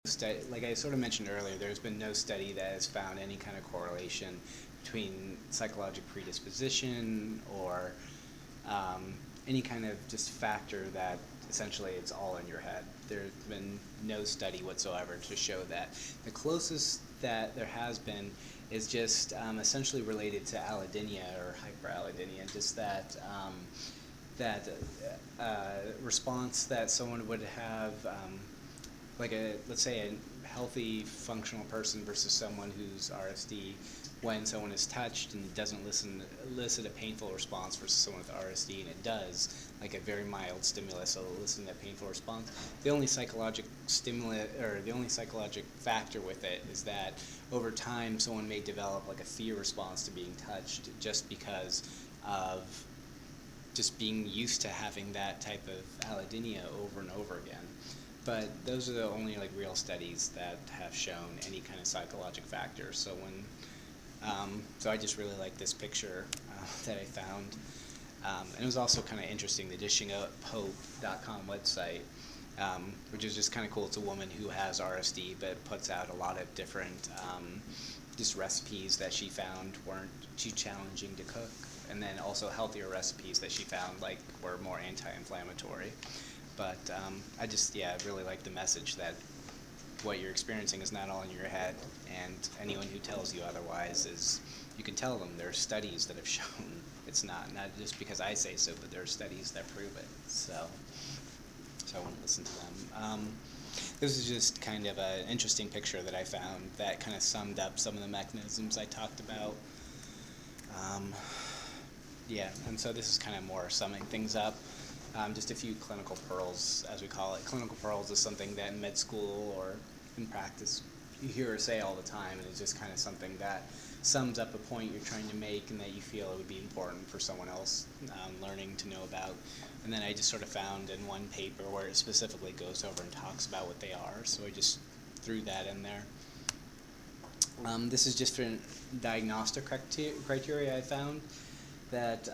like I sort of mentioned earlier, there's been no study that has found any kind of correlation between psychological predisposition or any kind of just factor that essentially it's all in your head. There's been no study whatsoever to show that. The closest that there has been is just essentially related to allodynia or hyperallodynia, just that response that someone would have, like let's say a healthy functional person versus someone who's RSD, when someone is touched and it doesn't elicit a painful response versus someone with RSD and it does, like a very mild stimulus, so elicit a painful response. The only psychologic factor with it is that over time someone may develop like a fear response to being touched just because of just being used to having that type of allodynia over and over again. But those are the only like real studies that have shown any kind of psychologic factor. So so I just really like this picture that I found. And it was also kind of interesting, the dishinguphope.com website, which is just kind of cool. It's a woman who has RSD but puts out a lot of different just recipes that she found weren't too challenging to cook, and then also healthier recipes that she found like were more anti-inflammatory. But I just, really like the message that what you're experiencing is not all in your head, and anyone who tells you otherwise you can tell them there are studies that have shown it's not just because I say so, but there are studies that prove it. So I won't listen to them. This is just kind of an interesting picture that I found that kind of summed up some of the mechanisms I talked about. And so this is kind of more summing things up. Just a few clinical pearls, as we call it. Clinical pearls is something that in med school or in practice you hear or say all the time, and it's just kind of something that sums up a point you're trying to make and that you feel it would be important for someone else learning to know about. And then I just sort of found in one paper where it specifically goes over and talks about what they are, so I just threw that in there. This is just for diagnostic criteria I found that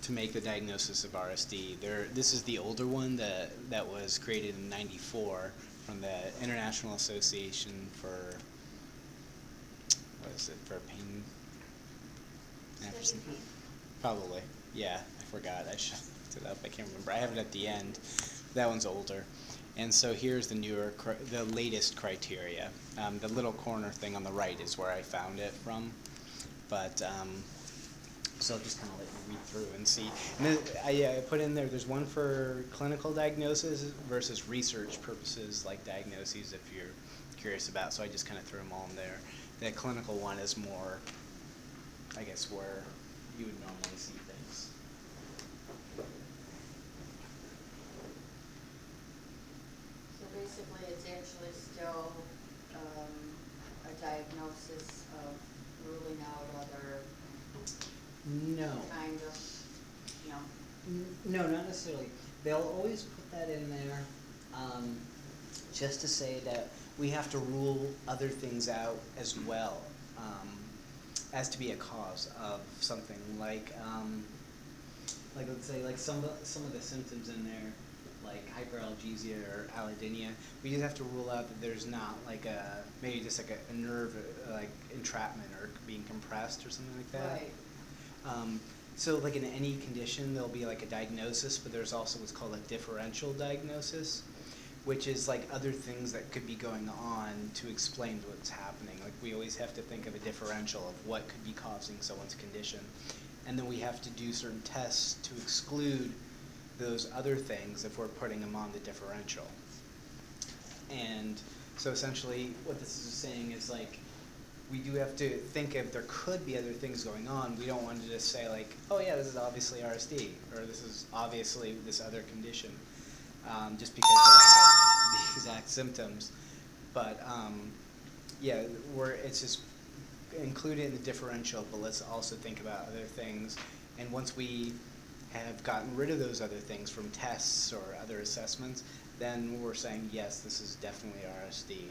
to make the diagnosis of RSD. This is the older one that was created in '94 from the International Association for, for pain? Probably. Yeah, I forgot. I should have looked it up. I can't remember. I have it at the end. That one's older. And so here's the latest criteria. The little corner thing on the right is where I found it from. But so I'll just kind of let you read through and see. And then I put in there's one for clinical diagnosis versus research purposes, like diagnoses if you're curious about. So I just kind of threw them all in there. The clinical one is more, I guess, where you would normally see things. So basically it's actually still a diagnosis of ruling out other No. kind of, No, not necessarily. They'll always put that in there just to say that we have to rule other things out as well as to be a cause of something like let's say like some of the symptoms in there, like hyperalgesia or allodynia. We just have to rule out that there's not like maybe just like a nerve like entrapment or being compressed or something like that. right. So like in any condition, there'll be like a diagnosis, but there's also what's called a differential diagnosis, which is like other things that could be going on to explain what's happening. Like we always have to think of a differential of what could be causing someone's condition. And then we have to do certain tests to exclude those other things if we're putting them on the differential. And so essentially what this is saying is like, we do have to think if there could be other things going on. We don't want to just say like, oh yeah, this is obviously RSD, or this is obviously this other condition, just because they have the exact symptoms. But it's just included in the differential, but let's also think about other things. And once we have gotten rid of those other things from tests or other assessments, then we're saying, yes, this is definitely RSD.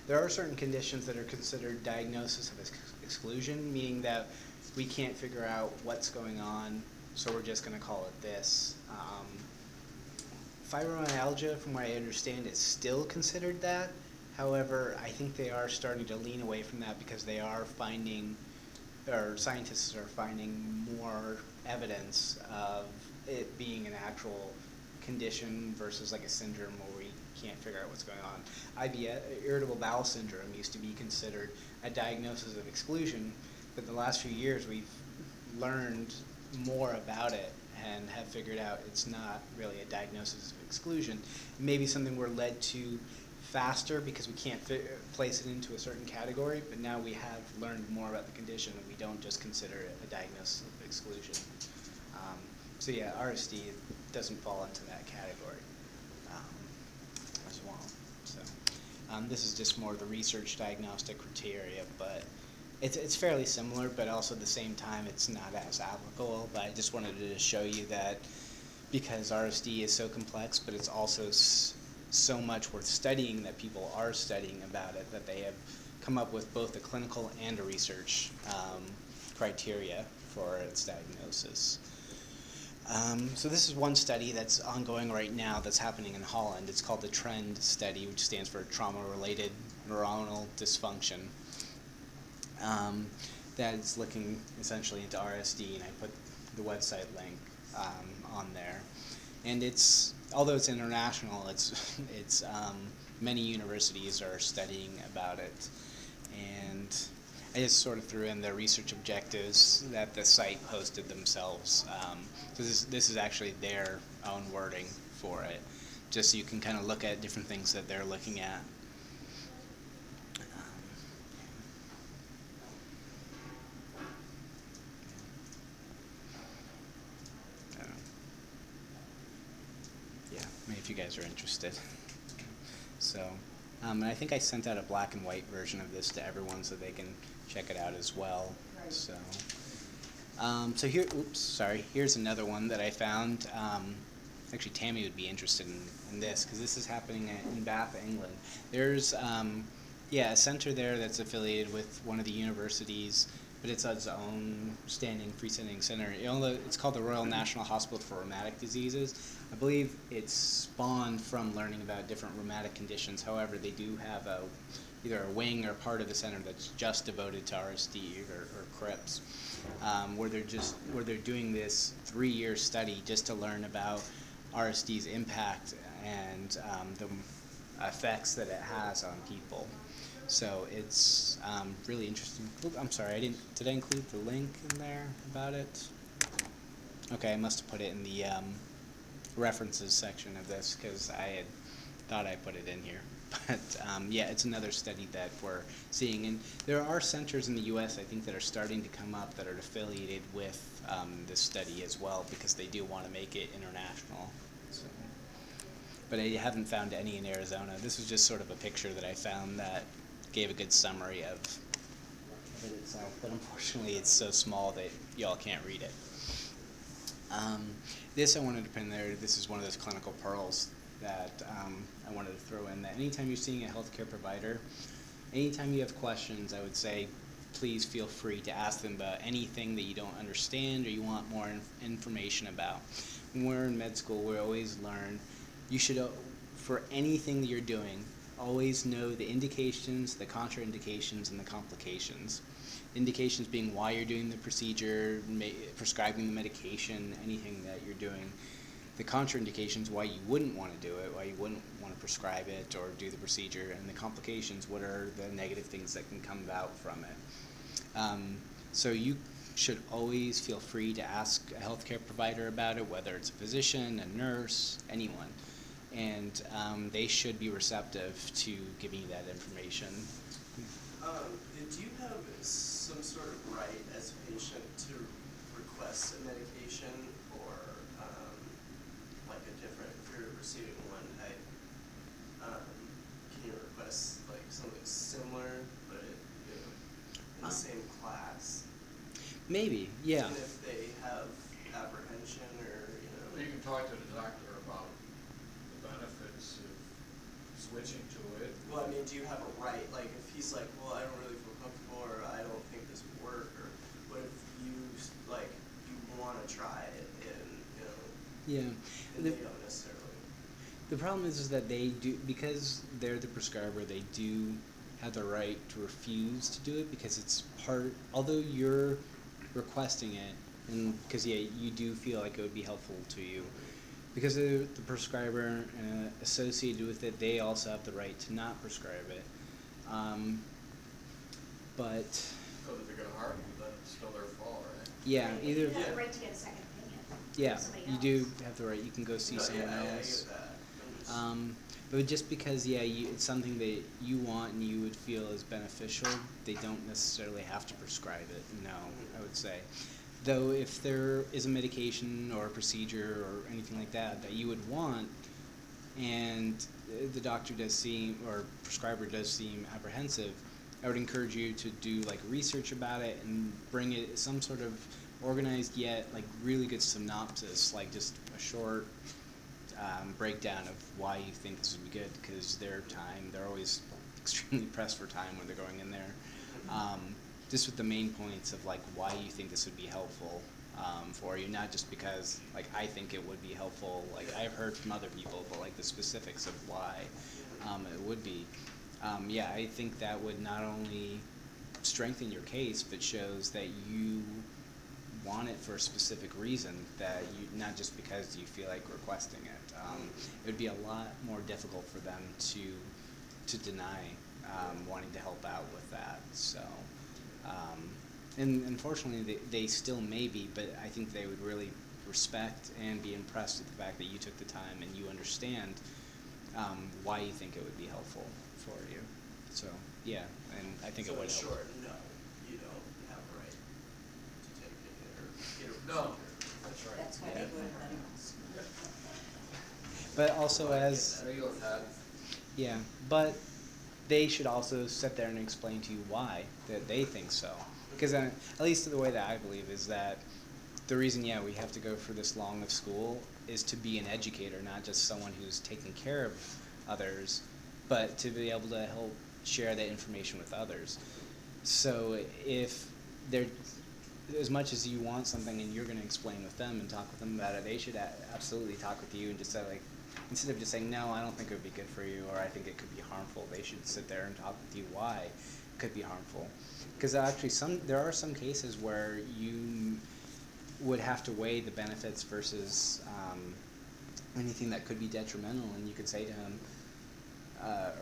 There are certain conditions that are considered diagnosis of exclusion, meaning that we can't figure out what's going on, so we're just going to call it this. fibromyalgia, from what I understand, is still considered that. However, I think they are starting to lean away from that because they are finding, or scientists are finding more evidence of it being an actual condition versus like a syndrome where we can't figure out what's going on. IBS, irritable bowel syndrome, used to be considered a diagnosis of exclusion, but the last few years we've learned more about it and have figured out it's not really a diagnosis of exclusion. Maybe something we're led to faster because we can't place it into a certain category, but now we have learned more about the condition and we don't just consider it a diagnosis of exclusion. So yeah, RSD doesn't fall into that category as well. So this is just more the research diagnostic criteria, but it's fairly similar, but also at the same time it's not as applicable. But I just wanted to show you that because RSD is so complex, but it's also so much worth studying that people are studying about it, that they have come up with both a clinical and a research criteria for its diagnosis. So this is one study that's ongoing right now that's happening in Holland. It's called the TREND study, which stands for Trauma-Related Neuronal Dysfunction. That is looking essentially into RSD, and I put the website link on there. And although it's international, it's many universities are studying about it. And I just sort of threw in the research objectives that the site posted themselves. So this is actually their own wording for it, just so you can kind of look at different things that they're looking at. Yeah, maybe if you guys are interested. So, and I think I sent out a black and white version of this to everyone so they can check it out as well. Right. So here, here's another one that I found. Actually, Tammy would be interested in this because this is happening in Bath, England. There's, a center there that's affiliated with one of the universities, but it's its own freestanding center. It's called the Royal National Hospital for Rheumatic Diseases. I believe it's spawned from learning about different rheumatic conditions. However, they do have either a wing or part of the center that's just devoted to RSD or CRPS, where they're doing this 3-year study just to learn about RSD's impact and the effects that it has on people. So it's really interesting. I'm sorry, did I include the link in there about it? Okay, I must have put it in the references section of this because I had thought I put it in here. But yeah, it's another study that we're seeing. And there are centers in the U.S., I think, that are starting to come up that are affiliated with this study as well because they do want to make it international. So, but I haven't found any in Arizona. This was just sort of a picture that I found that gave a good summary of it itself, but unfortunately it's so small that y'all can't read it. This I wanted to put in there. This is one of those clinical pearls that I wanted to throw in, that anytime you're seeing a healthcare provider, anytime you have questions, I would say please feel free to ask them about anything that you don't understand or you want more information about. When we're in med school, we always learn you should, for anything that you're doing, always know the indications, the contraindications, and the complications. Indications being why you're doing the procedure, prescribing the medication, anything that you're doing. The contraindications, why you wouldn't want to do it, why you wouldn't want to prescribe it or do the procedure, and the complications, what are the negative things that can come about from it. So you should always feel free to ask a healthcare provider about it, whether it's a physician, a nurse, anyone. And they should be receptive to giving you that information. Do you have some sort of right as a patient to request a medication, or like a different, if you're receiving one type, can you request like something similar, but in the same class? Maybe, yeah. Even if they have apprehension or, You can talk to the doctor about the benefits of switching to it. Well, I mean, do you have a right? Like, if he's like, well, I don't really feel comfortable, or I don't think this will work, or what if you want to try it, and Yeah. and they don't necessarily. The problem is that they do, because they're the prescriber, they do have the right to refuse to do it because it's part, although you're requesting it, and because, yeah, you do feel like it would be helpful to you, because of the prescriber associated with it, they also have the right to not prescribe it. But, So if they're gonna harm you, then it's still their fault, right? yeah, Right, either, you have Yeah. the right to get a second opinion. yeah, from somebody you else. do have the right, you can go see No, someone yeah, I else. get that. I'm just- But just because, yeah, it's something that you want and you would feel is beneficial, they don't necessarily have to prescribe it, no, I would say. Though if there is a medication or a procedure or anything like that that you would want, and the doctor does seem, or prescriber does seem apprehensive, I would encourage you to do like research about it and bring it some sort of organized yet like really good synopsis, like just a short breakdown of why you think this would be good, because they're always extremely pressed for time when they're going in there. Just with the main points of like why you think this would be helpful for you, not just because like I think it would be helpful, like I've heard from other people, but like the specifics of why it would be. Yeah, I think that would not only strengthen your case, but shows that you want it for a specific reason, that you, not just because you feel like requesting it. It would be a lot more difficult for them to deny wanting to help out with that. So, and unfortunately, they still may be, but I think they would really respect and be impressed with the fact that you took the time and you understand why you think it would be helpful for you. So, yeah, and I think So it would in help. short, no, you don't have a right to take it or get a No. procedure. That's right. That's why they go to medicals. But also I get as, that. Regular pad. yeah, but they should also sit there and explain to you why that they think so. Because at least the way that I believe is that the reason, yeah, we have to go for this long of school is to be an educator, not just someone who's taking care of others, but to be able to help share that information with others. So if they're, as much as you want something and you're going to explain with them and talk with them about it, they should absolutely talk with you and just say, like, instead of just saying, no, I don't think it would be good for you, or I think it could be harmful, they should sit there and talk with you why it could be harmful. Because actually there are some cases where you would have to weigh the benefits versus anything that could be detrimental, and you could say to him,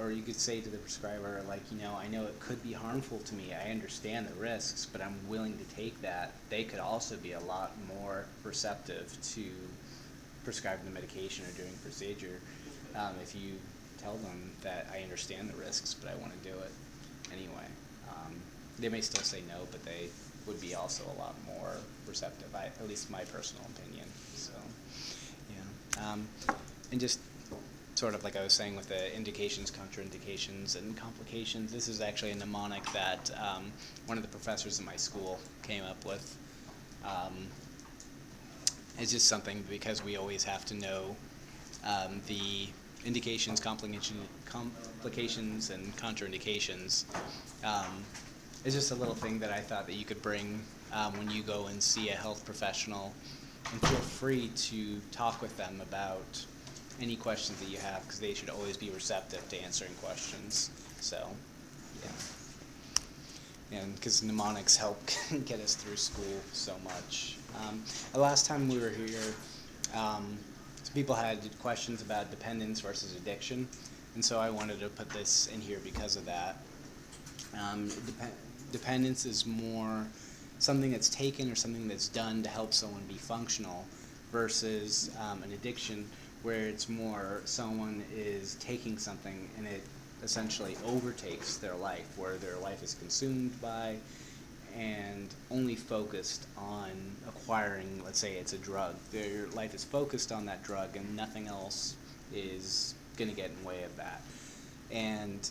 or you could say to the prescriber, like, I know it could be harmful to me, I understand the risks, but I'm willing to take that. They could also be a lot more receptive to prescribing the medication or doing a procedure if you tell them that I understand the risks, but I want to do it anyway. They may still say no, but they would be also a lot more receptive, at least my personal opinion. So, yeah. And just sort of like I was saying with the indications, contraindications, and complications, this is actually a mnemonic that one of the professors in my school came up with. It's just something because we always have to know the indications, complications, and contraindications. It's just a little thing that I thought that you could bring when you go and see a health professional, and feel free to talk with them about any questions that you have, because they should always be receptive to answering questions. So, yeah. And because mnemonics help get us through school so much. The last time we were here, some people had questions about dependence versus addiction, and so I wanted to put this in here because of that. Dependence is more something that's taken or something that's done to help someone be functional, versus an addiction where it's more someone is taking something and it essentially overtakes their life, where their life is consumed by and only focused on acquiring, let's say it's a drug. Their life is focused on that drug and nothing else is going to get in the way of that. And